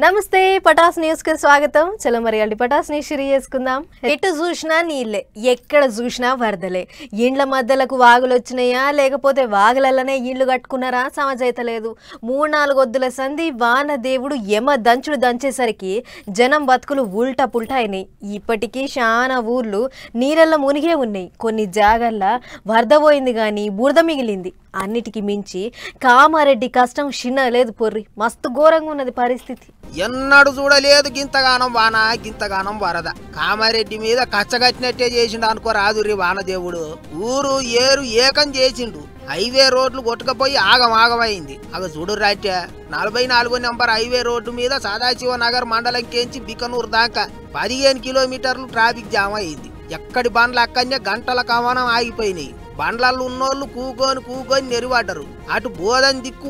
నమస్తే పటాస్ న్యూస్ కి స్వాగతం. చలో మరి అల్లి పటాస్ ని షురు చేసుకుందాం. ఎటు చూసినా నీళ్ళే, ఎక్కడ చూసినా వరదలే. ఇండ్ల మధ్యలకు వాగులు వచ్చినాయా లేకపోతే వాగులల్లనే ఇళ్ళు కట్టుకున్నారా సమజైతలేదు. 3-4 ఒద్దుల సంధి వాన దేవుడు యమ దంచుడు దంచేసరికి జనం బతుకులు ఉల్టా పుల్టా అయినాయి. ఇప్పటికీ చాలా ఊర్లు నీళ్ళల్లో మునిగే ఉన్నాయి. కొన్ని జాగల్లా వరద పోయింది కానీ బురద మిగిలింది. అన్నిటికి మించి కామారెడ్డి కష్టం చిన్న లేదు పొర్రి, మస్తు ఘోరంగా ఉన్నది పరిస్థితి. ఎన్నడు చూడలేదు గింతగానం వాన గింతగానం వరద. కామారెడ్డి మీద కచ్చగట్టినట్టే చేసిండు అనుకో రాదురి వానదేవుడు. ఊరు ఏరు ఏకం చేసిండు. హైవే రోడ్లు కొట్టుకపోయి ఆగమైంది. అగ చూడు రాట్య 44 నెంబర్ హైవే రోడ్డు మీద సదాశివ నగర్ మండలం కేంచి బికనూరు దాకా 15 కిలోమీటర్లు ట్రాఫిక్ జామ్ అయింది. ఎక్కడి బండ్లు అక్కడనే గంటల కమానం ఆగిపోయినాయి. బండ్లల్లో ఉన్నోళ్ళు కూకొని నెరివాడరు. అటు బోధన్ దిక్కు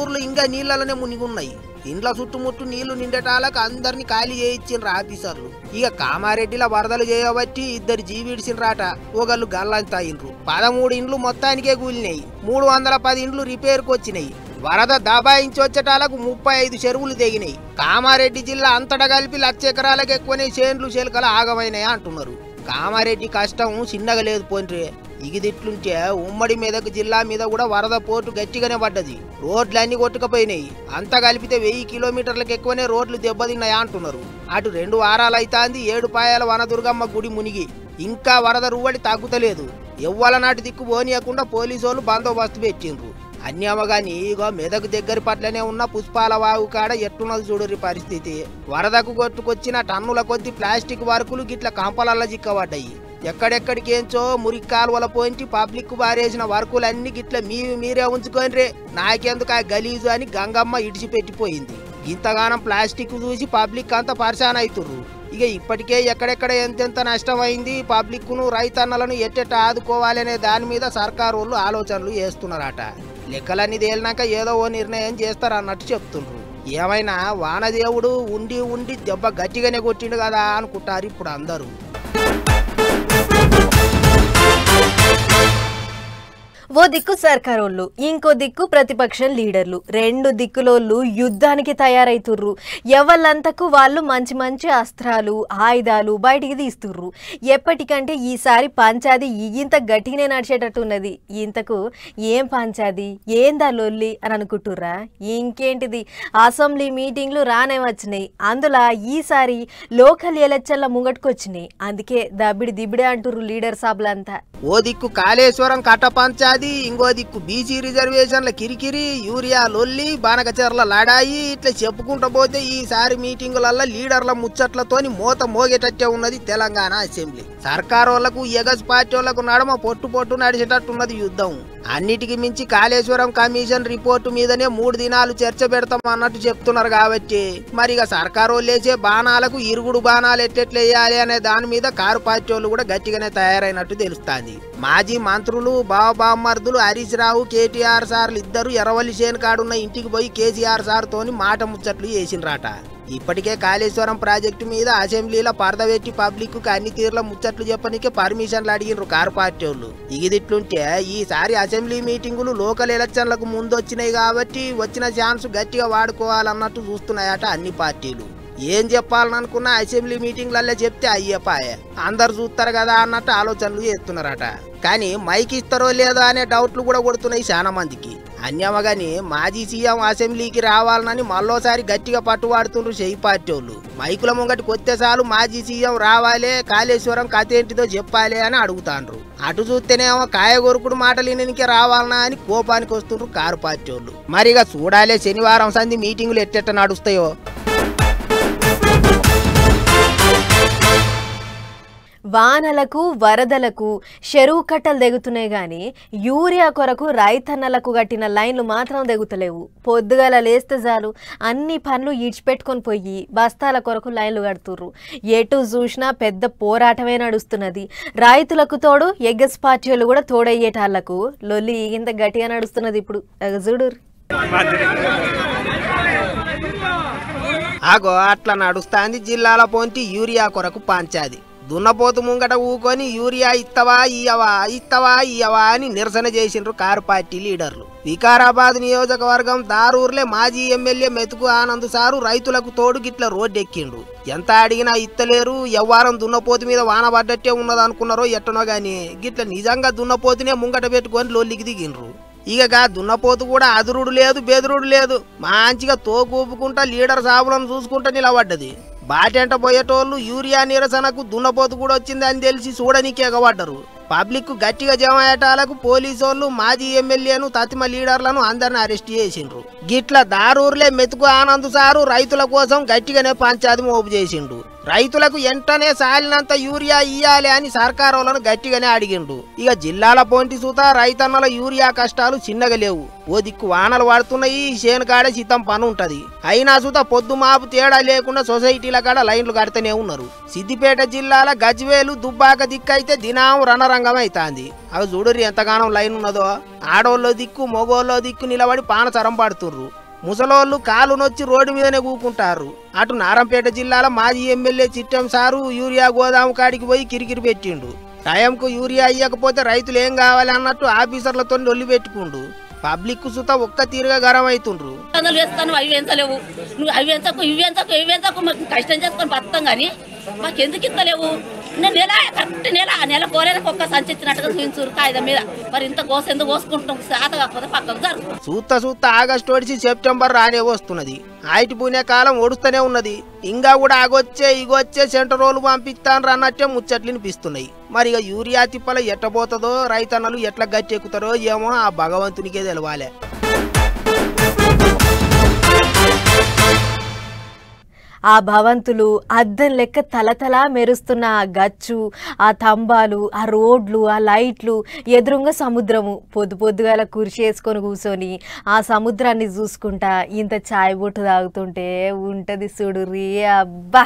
ఊర్లు ఇంకా నీళ్లలోనే మునిగున్నాయి. ఇండ్ల చుట్టుముట్టు నీళ్లు నిండటాలకు అందరినీ ఖాళీ చేయించిండ్రు ఆఫీసర్లు. ఇక కామారెడ్డిలో వరదలు చేయబట్టి 2 జీవిడిసిండ్రాట. ఒకళ్ళు గల్లంతాయిండ్రు. 13 ఇండ్లు మొత్తానికే కూలినాయి. 310 ఇండ్లు రిపేర్కి వచ్చినాయి. వరద దబాయించి వచ్చేటాలకు 35 చెరువులు తెగినాయి. కామారెడ్డి జిల్లా అంతటా కలిపి 1,00,000 ఎకరాలకు ఎక్కువనే చేన్లు చెలకలు ఆగమైనాయి అంటున్నారు. కామారెడ్డి కష్టం చిన్నగా లేదు పోండ్రి. ఇగిదిట్లుంటే ఉమ్మడి మెదక్ జిల్లా మీద కూడా వరద పోటు గట్టిగానే పడ్డది. రోడ్లన్నీ కొట్టుకపోయినాయి. అంతా కలిపితే 1000 కిలోమీటర్లకు ఎక్కువనే రోడ్లు దెబ్బతిన్నాయా అంటున్నారు. అటు 2 వారాలు అయితాంది ఏడుపాయల వనదుర్గమ్మ గుడి మునిగి. ఇంకా వరద రువ్వడి తగ్గుతలేదు. ఎవ్వల నాటి దిక్కు పోనీయకుండా పోలీసోళ్ళు బందోబస్తు పెట్టిండ్రు. అన్యామగాని ఇగో మెదక్ దగ్గర పట్లనే ఉన్న పుష్పాల వాగు కాడ ఎట్టున్నది చూడురి పరిస్థితి. వరదకు కొట్టుకొచ్చిన టన్నుల కొద్ది ప్లాస్టిక్ వర్కులు గిట్ల కంపలల్లా చిక్కబడ్డాయి. ఎక్కడెక్కడికేంచో మురికి కాలువల పోయించి పబ్లిక్ బారేసిన వర్కులన్నీ గిట్ల మీరే ఉంచుకోనిరే, నాకెందుకు ఆ గలీజు అని గంగమ్మ ఇడిచిపెట్టిపోయింది. ఇంతగానం ప్లాస్టిక్ చూసి పబ్లిక్ అంతా పరిశాన్ అవుతుర్రు. ఇక ఇప్పటికే ఎక్కడెక్కడ ఎంతెంత నష్టమైంది, పబ్లిక్ ను రైతన్నలను ఎట్టెట్ట ఆదుకోవాలనే దాని మీద సర్కారు వాళ్ళు ఆలోచనలు చేస్తున్నారట. లెక్కలన్నీ తేలినాక ఏదో ఓ నిర్ణయం చేస్తారన్నట్టు చెప్తుండ్రు. ఏమైనా వానదేవుడు ఉండి దెబ్బ గట్టిగానే కొట్టిండు కదా అనుకుంటారు ఇప్పుడు అందరూ. ఓ దిక్కు సర్కారోళ్ళు, ఇంకో దిక్కు ప్రతిపక్షం లీడర్లు. 2 దిక్కులోళ్ళు యుద్ధానికి తయారైతుర్రు. ఎవళ్ళంతకు వాళ్ళు మంచి అస్త్రాలు ఆయుధాలు బయటికి తీస్తుర్రు. ఎప్పటికంటే ఈసారి పంచాది ఇంత గట్టిగానే నడిచేటట్టున్నది. ఇంతకు ఏం పంచాది ఏందా లొల్లి అని అనుకుంటుర్రా? ఇంకేంటిది, అసెంబ్లీ మీటింగ్లు రానే వచ్చినాయి. అందులో ఈసారి లోకల్ ఎలక్షన్ల ముంగట్టుకొచ్చినాయి. అందుకే దబ్బిడి అంటుర్రు లీడర్ సాబులంతా. ఓ దిక్కు కాళేశ్వరం కట్ట పంచాది, ఇంకో దిక్కు బీసీ రిజర్వేషన్ల కిరికిరి, యూరియా లొల్లి, బానకచెర్ల లడాయి. ఇట్లా చెప్పుకుంటూ పోతే ఈసారి మీటింగులల్లో లీడర్ల ముచ్చట్లతోని మోత మోగేటట్టే ఉన్నది తెలంగాణ అసెంబ్లీ. సర్కారోళ్లకు ఎగస్ పార్టీ వాళ్లకు నడమ పొట్టు నడిచేటట్టున్నది యుద్ధం. అన్నిటికి మించి కాళేశ్వరం కమిషన్ రిపోర్టు మీదనే 3 దినాలు చర్చ పెడతాం అన్నట్టు చెప్తున్నారు. కాబట్టి మరి ఇక సర్కారోళ్ళు వేసే బాణాలకు ఇరుగుడు బాణాలు ఎట్టెట్లు వేయాలి అనే దాని మీద కారు పార్టీ వాళ్ళు కూడా గట్టిగానే తయారైనట్టు తెలుస్తుంది. మాజీ మంత్రులు బావబామ్మర్దులు హరీష్ రావు, కేటీఆర్ సార్లు ఇద్దరు ఎర్రవల్లి చేను కాడున్న ఇంటికి పోయి కేసీఆర్ సార్ తోని మాట ముచ్చట్లు చేసిండ్రాట. ఇప్పటికే కాళేశ్వరం ప్రాజెక్టు మీద అసెంబ్లీలో పరదబెట్టి పబ్లిక్ కు అన్ని తీర్ల ముచ్చట్లు చెప్పనికే పర్మిషన్లు అడిగినరు కారు పార్టీ వాళ్ళు. ఇదిట్లుంటే ఈసారి అసెంబ్లీ మీటింగులు లోకల్ ఎలక్షన్లకు ముందు వచ్చినాయి కాబట్టి వచ్చిన ఛాన్స్ గట్టిగా వాడుకోవాలన్నట్టు చూస్తున్నాయట అన్ని పార్టీలు. ఏం చెప్పాలనుకున్నా అసెంబ్లీ మీటింగ్లల్లో చెప్తే అయ్యపాయ అందరు చూస్తారు కదా అన్నట్టు ఆలోచనలు చేస్తున్నారట. కానీ మైక్ ఇస్తారో లేదో అనే డౌట్లు కూడా కొడుతున్నాయి చాలా మందికి. అన్యమగాని మాజీ సీఎం అసెంబ్లీకి రావాలని మళ్ళోసారి గట్టిగా పట్టువాడుతుండ్రు చెయ్యి పార్టీ వాళ్ళు. మైకుల ముంగటికి వస్తే చాలు మాజీ సీఎం రావాలే, కాళేశ్వరం కథ ఏంటిదో చెప్పాలి అని అడుగుతాండ్రు. అటు చూస్తేనేమో కాయగొరుకుడు మాటలు విననికే రావాలనా అని కోపానికి వస్తుండ్రు కారు పార్టీ వాళ్ళు. మరిగా చూడాలే శనివారం సంధి మీటింగులు ఎట్టెట్ట నడుస్తాయో. వానలకు వరదలకు చెరువు కట్టలు తెగుతున్నాయి కానీ యూరియా కొరకు రైతన్నలకు కట్టిన లైన్లు మాత్రం తెగుతలేవు. పొద్దుగాల లేస్తే చాలు అన్ని పనులు ఈడ్చిపెట్టుకొని పోయి బస్తాల కొరకు లైన్లు కడుతుర్రు. ఎటు చూసినా పెద్ద పోరాటమే నడుస్తున్నది. రైతులకు తోడు ఎగ్గస్ పార్టీలు కూడా తోడయ్యేటాళ్లకు లొల్లి ఇంత గట్టిగా నడుస్తున్నది ఇప్పుడు చూడు. ఆగో అట్లా నడుస్తాంది జిల్లాల పోంటి యూరియా కొరకు పంచాది. దున్నపోతు ముంగట ఊకొని యూరియా ఇత్తవా ఇయ్యవా అని నిరసన చేసిండ్రు కారు పార్టీ లీడర్లు. వికారాబాద్ నియోజకవర్గం దారూర్లే మాజీ ఎమ్మెల్యే మెతుకు ఆనంద్ సారు రైతులకు తోడు గిట్ల రోడ్డెక్కిండు. ఎంత అడిగినా ఇత్తలేరు, ఎవ్వారం దున్నపోతు మీద వాన పడ్డట్టే ఉన్నదనుకున్నారో ఎట్టనో గాని గిట్ల నిజంగా దున్నపోతునే ముంగట పెట్టుకొని లొల్లికి దిగిండ్రు. ఇక దున్నపోతు కూడా అదురుడు లేదు బెదురుడు లేదు, మంచిగా తోకూపుకుంటా లీడర్ సాబులను చూసుకుంటా నిలబడ్డది. బాటెంట పోయేటోళ్ళు యూరియా నిరసనకు దున్నపోతు కూడా వచ్చింది అని తెలిసి చూడనీకి ఎగబడ్డరు. పబ్లిక్ గట్టిగా జమాయటాలకు పోలీసోళ్ళు మాజీ ఎమ్మెల్యేను తతిమ లీడర్లను అందరిని అరెస్ట్ చేసిండ్రు. గిట్ల దారూర్లే మెతుకు ఆనంద్ సారు రైతుల కోసం గట్టిగానే పంచాది మోపు చేసిండు. రైతులకు వెంటనే సాలినంత యూరియా ఇయ్యాలి అని సర్కారోళ్ళను గట్టిగానే అడిగిండు. ఇక జిల్లాల పోంటి సూత రైతన్నల యూరియా కష్టాలు చిన్నగా లేవు. ఓ దిక్కు వానలు పడుతున్నాయి, చేనుకాడ సిద్ధం పని ఉంటది. అయినా సూత పొద్దు మాపు తేడా లేకుండా సొసైటీల కాడ లైన్లు కడుతూనే ఉన్నారు. సిద్దిపేట జిల్లాల గజ్వేలు దుబ్బాక దిక్కైతే దినం రణరంగం అవుతాంది. అవి చూడరు ఎంతగానో లైన్ ఉన్నదో. ఆడోళ్ళ దిక్కు మొగోళ్ళ దిక్కు నిలబడి పానసరం పడుతుర్రు. ముసలోళ్ళు కాలు నొచ్చి రోడ్డు మీదనే కూకుంటారు. అటు నారంపేట జిల్లాల మాజీ ఎమ్మెల్యే చిట్టం సారు యూరియా గోదాము కాడికి పోయి కిరికిరి పెట్టిండు. టైంకు యూరియా ఇయ్యకపోతే రైతులు ఏం కావాలి అన్నట్టు ఆఫీసర్లతో లొల్లి పెట్టుకుండు. పబ్లిక్ సుత ఒక్క తీరుగా గరం అవుతుండ్రు. కష్టం చేసుకొని బతాం గానీ మాకెందుకు ఇస్తలేవు? కరెక్ట్ నెల కోరేలకు ఒక్క సంచిచ్చినట్టుగా చూపించురు కాగితం మీద. మరి ఇంత కోస ఎందుకు కోసుకుంటున్నాం? శాత కాకపోతే పక్కకు జరుగు. సూత్త ఆగస్టు ఒడిచి సెప్టెంబర్ రానే వస్తున్నది. ఆయిటి పూనే కాలం ఒడుస్తూనే ఉన్నది. ఇంకా కూడా ఇగొచ్చే సెంటరోలు పంపిస్తాను అన్నట్టే ముచ్చట్లు వినిపిస్తున్నాయి. మరి ఇక యూరియా తిప్పల ఎట్టబోతుందో, రైతన్నలు ఎట్లా గట్టెక్కుతారో ఏమో ఆ భగవంతునికే తెలవాలి. ఆ భవంతులు అద్దం లెక్క తలతలా మెరుస్తున్న ఆ గచ్చు, ఆ తంబాలు, ఆ రోడ్లు, ఆ లైట్లు, ఎదురుంగా సముద్రము. పొద్దుగాల కుర్చీ వేసుకొని కూర్చొని ఆ సముద్రాన్ని చూసుకుంటా ఇంత చాయ్ బొట్టు తాగుతుంటే ఉంటుంది చూడుర్రీ. అబ్బా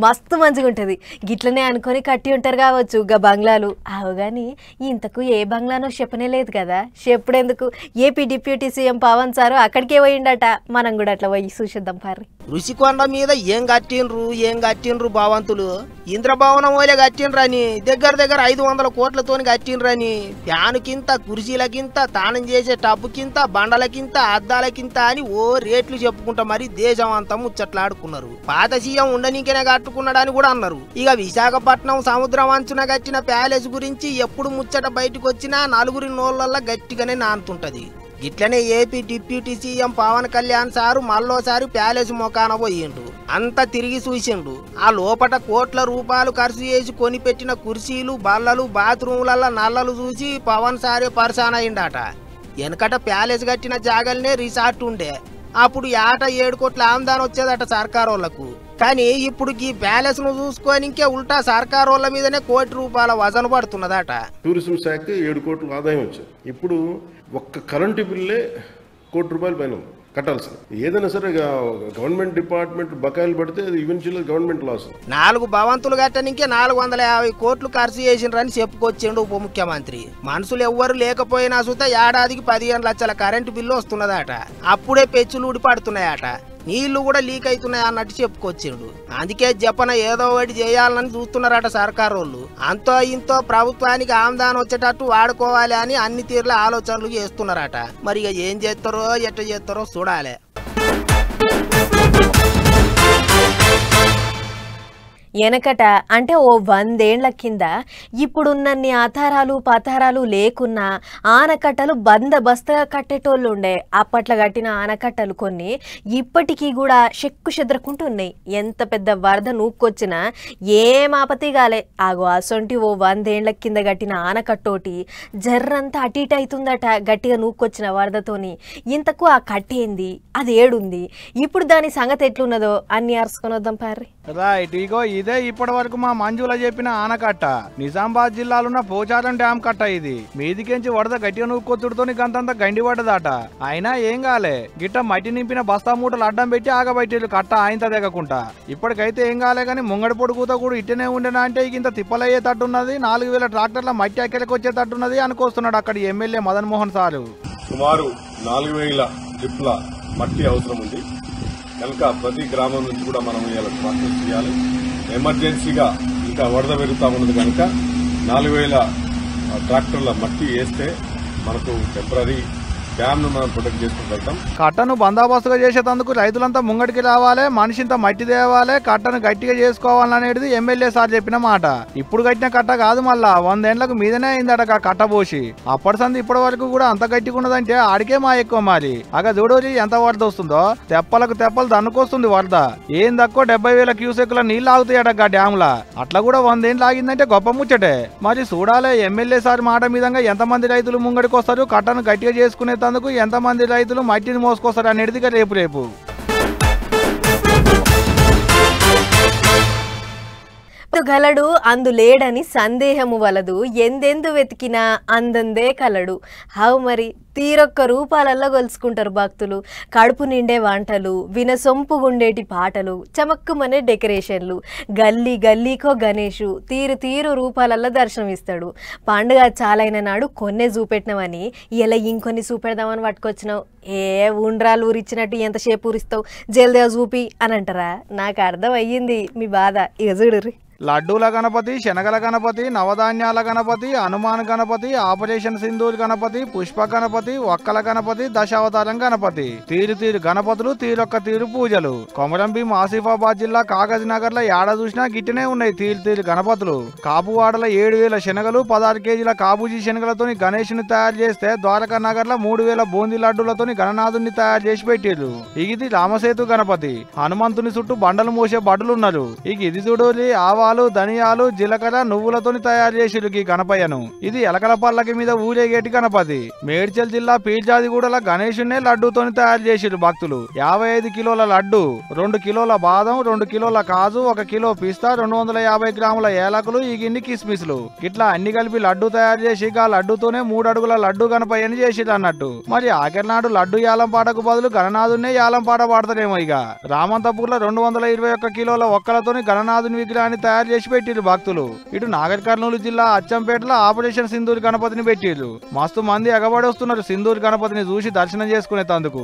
మస్తు మంచిగా ఉంటుంది. గిట్లనే అనుకొని కట్టి ఉంటారు కావచ్చు గా బంగ్లాలు. అవు కానీ ఇంతకు ఏ బంగ్లానో చెప్పనే లేదు కదా. చెప్పుడెందుకు, AP deputy CM Pawan sir అక్కడికే పోయిండట. మనం కూడా అట్లా పోయి చూసేద్దాం పారి. ఋషికొండ మీద ఏం కట్టిండ్రు భవంతులు. ఇంద్రభవనం ఓలే కట్టిండ్రని దగ్గర 500 కోట్లతోని కట్టిండ్రని. ఫ్యానుకింత, కుర్చీలకింత, తానం చేసే టబ్బుకింత, బండలకింత, అద్దాలకింత అని ఓ రేట్లు చెప్పుకుంటా మరి దేశం అంతా ముచ్చట్లాడుకున్నారు. పాత సీఎం ఉండనీకనే కట్టుకున్నాడని కూడా అన్నారు. ఇక విశాఖపట్నం సముద్రం అంచున కట్టిన ప్యాలెస్ గురించి ఎప్పుడు ముచ్చట బయటకు వచ్చినా నలుగురి నోళ్ళల్లో గట్టిగానే నానుతుంటది. గిట్లనే AP deputy CM Pawan Kalyan sir మళ్ళోసారి ప్యాలెస్ మొకాన పోయిండు. అంతా తిరిగి చూసిండు. ఆ లోపట కోట్ల రూపాయలు ఖర్చు చేసి కొనిపెట్టిన కుర్చీలు, బల్లలు, బాత్రూములలో నల్లలు చూసి పవన్ సారే పర్సాన్ అయిండట. వెనకట ప్యాలెస్ కట్టిన జాగల్నే రిసార్ట్ ఉండే. అప్పుడు 7 కోట్ల ఆమ్దాన్ వచ్చేదట సర్కారోళ్లకు. కానీ ఇప్పుడు ఈ ప్యాలెస్ ను చూసుకోనికే ఉల్టా సర్కారోళ్ల మీదనే ₹1 కోటి వజన పడుతున్నదట. టూరిజం శాఖ 7 కోట్ల ఆదాయం వచ్చింది. ఇప్పుడు ఒక్క కరెంటు బిల్లే ₹1 కోటి పైన కట్టాల్సింది. ఏదైనా సరే గవర్నమెంట్ డిపార్ట్మెంట్ బకాయిలు పడితే అది ఈవెన్చువల్ గవర్నమెంట్ లాస్. 4 భవంతులు కట్టనికే 450 కోట్లు ఖర్చు చేసిండ్రని చెప్పుకొచ్చిండు ఉప ముఖ్యమంత్రి. మనుషులు ఎవ్వరు లేకపోయినా సుత ఏడాదికి 15 లక్షల కరెంటు బిల్లు వస్తున్నదట. అప్పుడే పెచ్చులు ఊడి పడుతున్నాయట. నీళ్లు కూడా లీక్ అవుతున్నాయి అన్నట్టు చెప్పుకొచ్చిండు. అందుకే జపన ఏదో ఒకటి చేయాలని చూస్తున్నారట సర్కారోళ్ళు. అంతో ఇంతో ప్రభుత్వానికి ఆమ్దాన్ వచ్చేటట్టు వాడుకోవాలి అని అన్ని తీర్ల ఆలోచనలు చేస్తున్నారట. మరి ఇక ఏం చేస్తారో ఎట్ట చేస్తారో చూడాలి. వెనకట అంటే ఓ 100 ఏళ్ల కింద ఇప్పుడున్నన్ని ఆధారాలు పతారాలు లేకున్నా ఆనకట్టలు బందబస్తగా కట్టేటోళ్ళు ఉండే. అప్పట్లో కట్టిన ఆనకట్టలు కొన్ని ఇప్పటికీ కూడా చెక్కు చెదరకుంటున్నాయి. ఎంత పెద్ద వరద నూక్కొచ్చినా ఏం ఆపతి కాలే. ఆగో అసొంటి ఓ 100 ఏళ్ల కింద కట్టిన ఆనకట్టోటి జర్రంతా అటు ఇటు అవుతుందట గట్టిగా నూక్కొచ్చిన వరదతోని. ఇంతకు ఆ కట్టేంది, అది ఏడుంది, ఇప్పుడు దాని సంగతి ఎట్లున్నదో అన్ని అరుసుకొని వద్దాం పారి. రైట్, ఇగో ఇదే ఇప్పటి వరకు మా మంజుల చెప్పిన ఆనకట్ట. నిజామాబాద్ జిల్లాలో పోచారం డ్యామ్ కట్ట. ఇది మీదికెంచి వరద గట్టిగా నూక్కొత్తుడుతోని గంతంతా గండి పడ్డదట. అయినా ఏం కాలే. గిట్ట మట్టి నింపిన బస్తా మూటలు అడ్డం పెట్టి ఆగబెట్టి కట్ట ఆయంత దిగకుంటా. ఇప్పటికైతే ఏం కాలే కానీ ముంగడి పొడుగుతో కూడా ఇట్టనే ఉండేనా అంటే ఇంత తిప్పలయ్యేటట్టున్నది. 4000 ట్రాక్టర్ల మట్టి అక్కడికి వచ్చేటట్టున్నది అనుకొస్తున్నాడు అక్కడ ఎమ్మెల్యే మదన్ మోహన్ సారు. సుమారు 4000 ట్రిప్ల మట్టి అవసరం ఉంది కనుక ప్రతి గ్రామం నుంచి కూడా మనం ఇలా ప్రాసెస్ చేయాలి. ఎమర్జెన్సీగా ఈ ఇంకా వరద పెరుగుతా ఉన్నది కనుక 4000 ట్రాక్టర్ల మట్టి వేస్తే మనకు టెంపరీ డ్యామ్ ను మనం ప్రొటెక్ట్ చేసుకుని వెళ్తాం. కట్టను బందోబస్తుగా చేసేందుకు రైతులంతా ముంగటికి రావాలి, మనిషింత మట్టి తేవాలి, కట్టను గట్టిగా చేసుకోవాలనేది ఎమ్మెల్యే సార్ చెప్పిన మాట. ఇప్పుడు కట్టిన కట్ట కాదు, మళ్ళా 100 ఏళ్లకు మీదనే అయిందట కట్ట పోసి. అప్పటి సంది ఇప్పటి వరకు కూడా అంత గట్టిగా ఉన్నదంటే ఆడికే మా ఎక్కువ మరి. అగ చూడోరి ఎంత వరద వస్తుందో, తెప్పలకు తెప్పలు దన్నుకొస్తుంది వరద. ఏం తక్కువ 70,000 క్యూసెక్ల నీళ్లు ఆగుతాయట డ్యామ్ లా. అట్లా కూడా 100 ఏళ్ళు ఆగిందంటే గొప్ప ముచ్చటే. మరి చూడాలి ఎమ్మెల్యే సార్ మాట మీదంగా ఎంతమంది రైతులు ముంగడికి వస్తారు, కట్టను గట్టిగా చేసుకునే అందుకు ఎంతమంది రైతులు మట్టిని మోసుకొస్తారు అనేది రేపు గలడు అందు లేడని సందేహము వలదు, ఎందెందు వెతికినా అందందే కలడు. హావు మరి తీరొక్క రూపాలల్లో గొలుసుకుంటారు భక్తులు. కడుపు నిండే వంటలు, వినసొంపుగుండేటి పాటలు, చమక్కుమనే డెకరేషన్లు, గల్లీ గల్లీకో గణేషు తీరు తీరు రూపాలల్లో దర్శనమిస్తాడు. పండుగ చాలైన నాడు కొన్నే చూపెట్టినామని ఇలా ఇంకొన్ని చూపెడదామని పట్టుకొచ్చినావు. ఉండ్రాలు ఊరిచ్చినట్టు ఎంతసేపు ఊరిస్తావు, జల్దిగా చూపి అని అంటారా? నాకు అర్థం అయ్యింది మీ బాధ. ఇక చూడుర్రి. లడ్డూల గణపతి, శనగల గణపతి, నవధాన్యాల గణపతి, హనుమాన్ గణపతి, ఆపరేషన్ సింధూర్ గణపతి, పుష్ప గణపతి, ఒక్కల గణపతి, దశావతారం గణపతి, తీరు తీరు గణపతులు, తీరొక్క తీరు పూజలు. కొమరం భీం ఆసిఫాబాద్ జిల్లా కాగజ్ నగర్ లో ఏడ చూసినా గిట్టనే ఉన్నాయి తీరు తీరు గణపతులు. కాపువాడల 7,000 శనగలు, 16 కేజీల కాబూజీ శనగలతోని గణేషుని తయారు చేస్తే, ద్వారకా నగర్ లో 3,000 బూందీ లడ్డూలతోని గణనాథుని తయారు చేసి పెట్టారు. ఇది రామసేతు గణపతి. హనుమంతుని చుట్టూ బండలు మోసే బడులున్నారు. ఇది చూడోలి ధనియాలు, జీలకర్ర, నువ్వులతోని తయారు చేసిరు ఈ గణపయ్యను. ఇది ఎలకల పల్లకి మీద ఊరేగేటి గణపతి. మేడ్చల్ జిల్లా పీర్జాదిగూడల గణేశునే లడ్డూతోని తయారు చేసిరు భక్తులు. 55 కిలోల లడ్డు, 2 కిలోల బాదం, 2 కిలోల కాజు, 1 కిలో పిస్తా, 250 గ్రాముల ఏలకులు, ఈ గిన్ని కిస్మిస్లు, ఇట్లా అన్ని కలిపి లడ్డు తయారు చేసి ఆ లడ్డుతోనే 3 అడుగుల లడ్డు గణపయ్యని చేసిరు అన్నట్టు. మరి ఆఖరినాడు లడ్డు యాలం పాటకు బదులు గణనాథునే యాలం పాట పాడతారేమో. ఇక రామంతపూర్లో 221 కిలోల ఒక్కలతోని గణనాథుని విగ్రహాన్ని తయారు చేసి పెట్టిరు భక్తులు. ఇటు నాగర్ కర్నూలు జిల్లా అచ్చంపేటలో ఆపరేషన్ సింధూర్ గణపతిని పెట్టిరు. మస్తు మంది ఎగబడి వస్తున్నారు సింధూర్ గణపతిని చూసి దర్శనం చేసుకునేందుకు.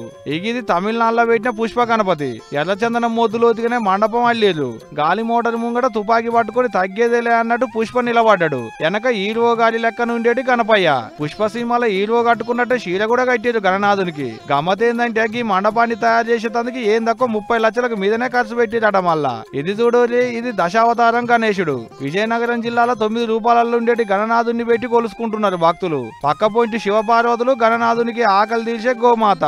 ఇది తమిళనాడులో పెట్టిన పుష్ప గణపతి. ఎర్రచందనం మొద్దులోతిగానే మండపం అల్లేరు. గాలి మోటార్ ముంగట తుపాకీ పట్టుకుని తగ్గేదేలే అన్నట్టు పుష్ప నిలబడ్డాడు. వెనక హీరో గాలి లెక్క నుండేటి గణపయ్య. పుష్ప సినిమాలో హీరో కట్టుకున్నట్టు చీర కూడా కట్టారు గణనాథునికి. గమ్మత్ ఏందంటే ఈ మండపాన్ని తయారు చేసేందుకు ఏం తక్కువ 30 లక్షలకు మీదనే ఖర్చు పెట్టిరట. మళ్ళా ఇది చూడోరి, ఇది దశావతారం గణేశుడు. విజయనగరం జిల్లాలో 9 రూపాయలలో ఉండేటి గణనాథుని పెట్టి కొలుసుకుంటున్నారు భక్తులు. పక్క పొంటి శివపార్వతులు, గణనాథునికి ఆకలి తీర్చే గోమాత.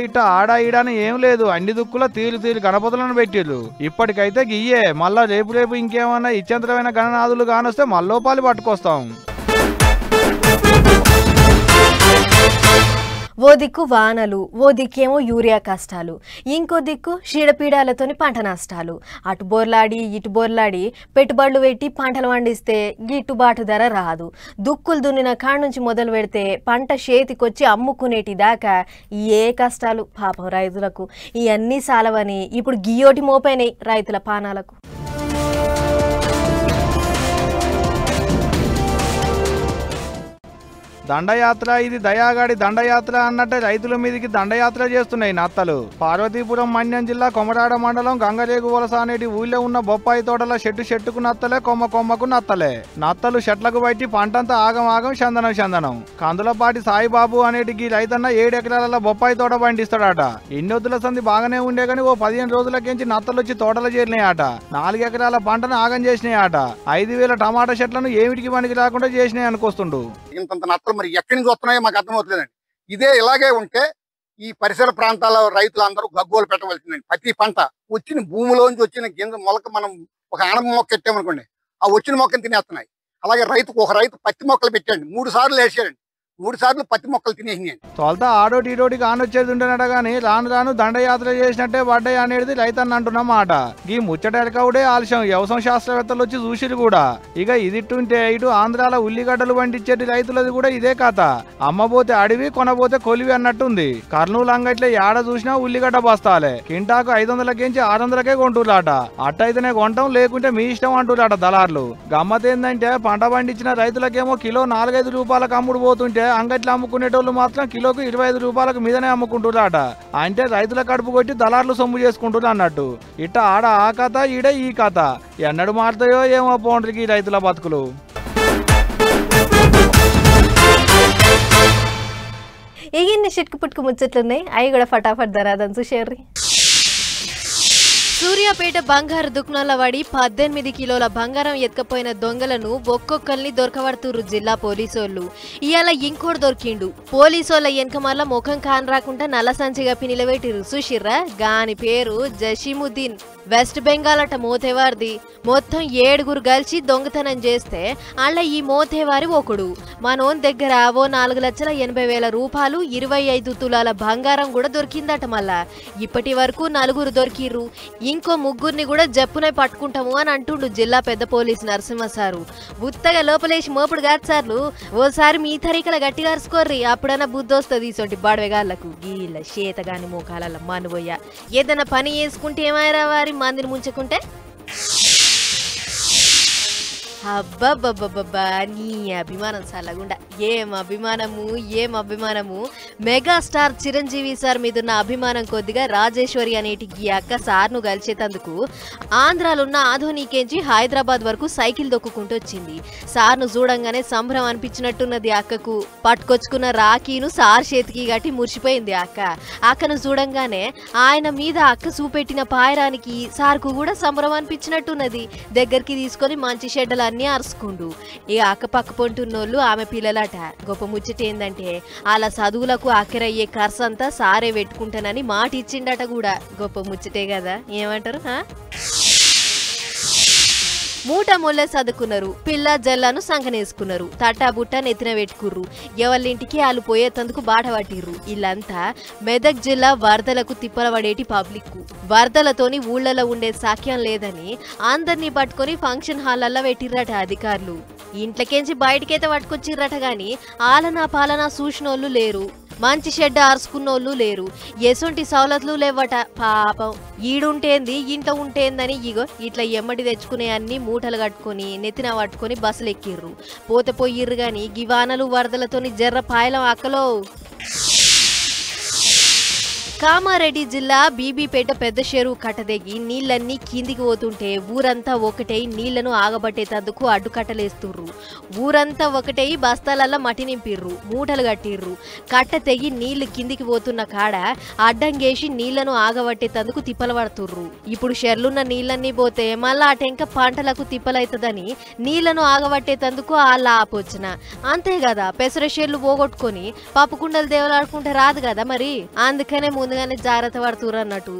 ఇట ఆడా ఈడని ఏం లేదు, అన్ని దుక్కుల తీరు తీరు గణపతులను పెట్టిర్రు. ఇప్పటికైతే గియ్యే. మళ్ళా రేపు ఇంకేమన్నా ఇచ్చంతరమైన గణనాథులు కానొస్తే మల్లోపాలు పట్టుకొస్తాం. ఓ దిక్కు వానలు, ఓ దిక్కేమో యూరియా కష్టాలు, ఇంకో దిక్కు చీడపీడాలతోని పంట నష్టాలు. అటు బోర్లాడి ఇటు బోర్లాడి పెట్టుబడులు పెట్టి పంటలు పండిస్తే గిట్టుబాటు ధర రాదు. దుక్కులు దున్నిన కాడ నుంచి మొదలు పెడితే పంట చేతికొచ్చి అమ్ముకునేటి దాకా ఏ కష్టాలు పాపం రైతులకు. ఇవన్నీ సాలవని ఇప్పుడు గియోటి మోపైనాయి రైతుల పానాలకు. దండయాత్ర, ఇది దయాగాడి దండయాత్ర అన్నట్టే రైతుల మీదకి దండయాత్ర చేస్తున్నాయి నత్తలు. పార్వతీపురం మన్యం జిల్లా కొమరాడ మండలం గంగరేగు వలస అనేటి ఊళ్ళో ఉన్న బొప్పాయి తోటల చెట్టుకు నత్తలే, కొమ్మకు నత్తలే. నత్తలు చెట్లకు బట్టి పంటంతా ఆగం చందనం. కందులపాటి సాయిబాబు అనేటికి రైతన్న 7 ఎకరాల బొప్పాయి తోట పండిస్తాడట. ఇన్నొద్దుల సంది బాగానే ఉండే గానీ ఓ 15 రోజులకించి నత్తలు వచ్చి తోటలు చేరినాయట. 4 ఎకరాల పంటను ఆగం చేసినాయట. 5,000 టమాటా చెట్లను ఏమిటికి పనికి రాకుండా చేసినాయి అనుకొస్తుండు. మరి ఎక్కడి నుంచి వస్తున్నాయో మాకు అర్థమవుతుందండి. ఇదే ఇలాగే ఉంటే ఈ పరిసర ప్రాంతాల రైతులందరూ గగ్గోలు పెట్టవలసిందండి. ప్రతి పంట వచ్చిన భూమిలోంచి వచ్చిన గింజ మొలక మనం ఒక ఆనప మొక్క పెట్టామనుకోండి, ఆ వచ్చిన మొక్కను తినేస్తున్నాయి. అలాగే ఒక రైతు పత్తి మొక్కలు పెట్టండి, 3 సార్లు వేసాడండి, 3 సార్లు పత్తి మొక్కలు తినేసినాయి. తొలత ఆడోటి ఈడోటి కానొచ్చేది ఉంటున్నాడు గానీ రాను దండయాత్ర చేసినట్టే పడ్డాయి అనేది రైతన్న అంటున్నమాట. ఈ ముచ్చటెరకవుడే ఆలస్యం. వ్యవసాయ శాస్త్రవేత్తలు వచ్చి చూసిరు కూడా. ఇక ఇదిట్టుంటే ఇటు ఆంధ్రాల ఉల్లిగడ్డలు పండించేటి రైతులది కూడా ఇదే కథ. అమ్మబోతే అడవి, కొనబోతే కొలివి అన్నట్టుంది. కర్నూలు అంగట్లో ఏడ చూసినా ఉల్లిగడ్డ బస్తాలే. కింటాకు 500కించి 600కే కొంటులాట. అట్టయితేనే కొంటాం, లేకుంటే మీ ఇష్టం అంటులాట దళార్లు. గమ్మత్ ఏందంటే పంట పండించిన రైతులకేమో కిలో 4-5 రూపాయలకు అమ్ముడు పోతుంటే అంగట్లో అమ్ముకునేటోళ్ళు మాత్రం కిలోకు 25 రూపాయలకు మీదనే అమ్ముకుంటున్నారట. అంటే రైతుల కడుపు కొట్టి దళార్లు సొమ్ము చేసుకుంటున్నారు అన్నట్టు. ఇట్ట ఆడ ఆ కథ ఈడ ఈ కథ ఎన్నడు మారుతాయో ఏమో పోండ్రికి రైతుల బతుకులు. ఎగిన్ని చిట్కు పుట్టుకు ముచ్చట్లున్నాయి, అవి కూడా ఫటాఫట్ ధరాదని చూసేర్రి. సూర్యాపేట బంగారు దుకాణాల వాడి 18 కిలోల బంగారం ఎత్తుకపోయిన దొంగలను ఒక్కొక్కరిని దొరకబడుతుర్రు జిల్లా పోలీసోళ్ళు. ఇవాళ ఇంకోటి దొరికిండు. పోలీసోళ్ళ వెనకమల్ల ముఖం కాని రాకుండా నల్ల సంచి కప్పి నిలబెట్టిర్రు. చూసిర్రా, గాని పేరు జషీముద్దీన్. వెస్ట్ బెంగాల్ అట మోతేవారిది. మొత్తం 7గురు కలిసి దొంగతనం చేస్తే అలా ఈ మోతేవారి ఒకడు. మనోన్ దగ్గర ఓ 4,80,000 రూపాయలు 25 తులాల బంగారం కూడా దొరికిందట. మళ్ళా ఇప్పటి వరకు 4 దొరికిర్రు. ఇంకో 3గురిని కూడా జప్పునే పట్టుకుంటాము అని అంటుండు జిల్లా పెద్ద పోలీసు నరసింహ సారు. ఉత్తగా లోపలేసి మోపుడు కాదు సార్లు, ఓసారి మీ తరీకల గట్టిగా అరుచుకోర్రి, అప్పుడన్నా బుద్ధి వస్తుంది. ఇసోటి బాడవేగాళ్లకు గీళ్ళ చేతగాని మోకాల మనుబోయ్య ఏదైనా పని చేసుకుంటే ఏమైనా వారి మందిని ముంచుకుంటే. అబ్బబ్బబ్బబ్బా, నీ అభిమానం సల్లగుండా. ఏం అభిమానము. మెగాస్టార్ చిరంజీవి సార్ మీదున్న అభిమానం కొద్దిగా రాజేశ్వరి అనేటి ఈ అక్క సార్ను కలిసేటందుకు ఆంధ్రాలున్న ఆధోనికేంచి హైదరాబాద్ వరకు సైకిల్ దొక్కుంటూ వచ్చింది. సార్ను చూడంగానే సంబరం అనిపించినట్టున్నది అక్కకు. పట్టుకొచ్చుకున్న రాఖీను సార్ చేతికి గట్టి మురిసిపోయింది అక్క. అక్కను చూడంగానే ఆయన మీద అక్క చూపెట్టిన పాయరానికి సార్కు కూడా సంబరం అనిపించినట్టున్నది. దగ్గరికి తీసుకొని మంచి షెడ్డలు అన్నీ అరుచుకుండు. ఈ అక్కపక్క పొంటున్నోళ్ళు ఆమె పిల్లలట. గొప్ప ముచ్చట ఏందంటే అలా చదువులకు అక్కరయ్యే ఖర్చు అంతా సారే పెట్టుకుంటానని మాట ఇచ్చిండట కూడా. గొప్ప ముచ్చటే కదా, ఏమంటారు? మూట ముళ్ళే చదువుకున్నారు, పిల్ల జల్లాను సంకనేసుకున్నారు, తట్టా బుట్ట నెత్తిన పెట్టుకుర్రు. ఎవరింటికి వాళ్ళు పోయేతందుకు బాట పట్టిర్రు. వీళ్ళంతా మెదక్ జిల్లా వరదలకు తిప్పలబడేటి పబ్లిక్. వరదలతోని ఊళ్ళలో ఉండే సాక్ష్యం లేదని అందరినీ పట్టుకొని ఫంక్షన్ హాలల్లో పెట్టిర్రట అధికారులు. ఇంట్లోకేంచి బయటకైతే పట్టుకొచ్చిర్రట గాని ఆలనా పాలనా చూసినోళ్ళు లేరు. మంచి షెడ్ ఆర్చుకున్నోళ్ళు లేరు. ఎసొంటి సవలతులు లేవట. పాపం ఈడుంటేంది ఇంట్లో ఉంటేందని ఇగో ఇట్లా ఎమ్మడి తెచ్చుకునే అన్ని మూటలు కట్టుకొని నెత్తిన పట్టుకొని బస్సులు ఎక్కిర్రు. పోతే పోయిర్రు గాని గివానలు వరదలతోని జర్ర పాయలం అక్కలో. కామారెడ్డి జిల్లా బీబీపేట పెద్ద చెరువు కట్టదెగి నీళ్లన్నీ కిందికి పోతుంటే ఊరంతా ఒకటై నీళ్లను ఆగబట్టేటందుకు అడ్డుకట్టలేస్తుర్రు. ఊరంతా ఒకటై బస్తాలల్లో మట్టి నింపిర్రు, మూటలు కట్టిర్రు. కట్ట తెగి నీళ్లు కిందికి పోతున్న కాడ అడ్డంగేసి నీళ్లను ఆగబట్టేటందుకు తిప్పలు పడుతుర్రు. ఇప్పుడు చెర్లున్న నీళ్లన్నీ పోతే మళ్ళా ఆ టెంక పంటలకు తిప్పలైతుందని నీళ్లను ఆగబట్టేటందుకు వాళ్ళ ఆపోచన. అంతే కదా, పెసర చెర్లు పోగొట్టుకొని పప్పుకుండలు దేవలాడుకుంటే రాదు కదా మరి. అందుకనే ముందుగానే జాగ్రత్త పడుతుర్రు అన్నట్టు.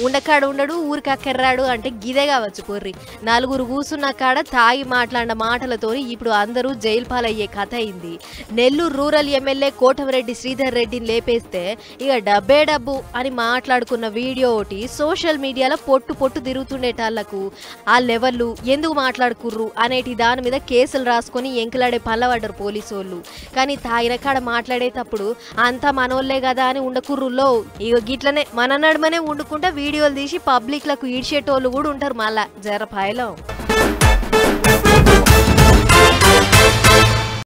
ఉండకాడు ఉండడు ఊరికి అక్కర్రాడు అంటే గిదే కావచ్చు పొర్రి. 4 కూసున్న కాడ తాగి మాట్లాడిన మాటలతోని ఇప్పుడు అందరూ జైలు పాలయ్యే కథ అయింది. నెల్లూరు రూరల్ ఎమ్మెల్యే కోటమిరెడ్డి శ్రీధర్ రెడ్డిని లేపేస్తే ఇక డబ్బే డబ్బు అని మాట్లాడుకున్న వీడియో ఒకటి సోషల్ మీడియాలో పొట్టు తిరుగుతుండేటాళ్లకు వాళ్ళెవర్లు ఎందుకు మాట్లాడుకుర్రు అనేటి దాని మీద కేసులు రాసుకొని ఎంకలాడే పల్లవడ్డరు పోలీసోళ్ళు. కానీ తాగిన కాడ మాట్లాడేటప్పుడు అంతా మనోళ్లే కదా అని ఉండకుర్రుల్లో. ఇక గిట్లనే మన నడుమనే వండుకుంటా వీడియోలు తీసి పబ్లిక్ లకు ఈడ్చేటోళ్ళు కూడా ఉంటారు. మళ్ళా జరపాయలో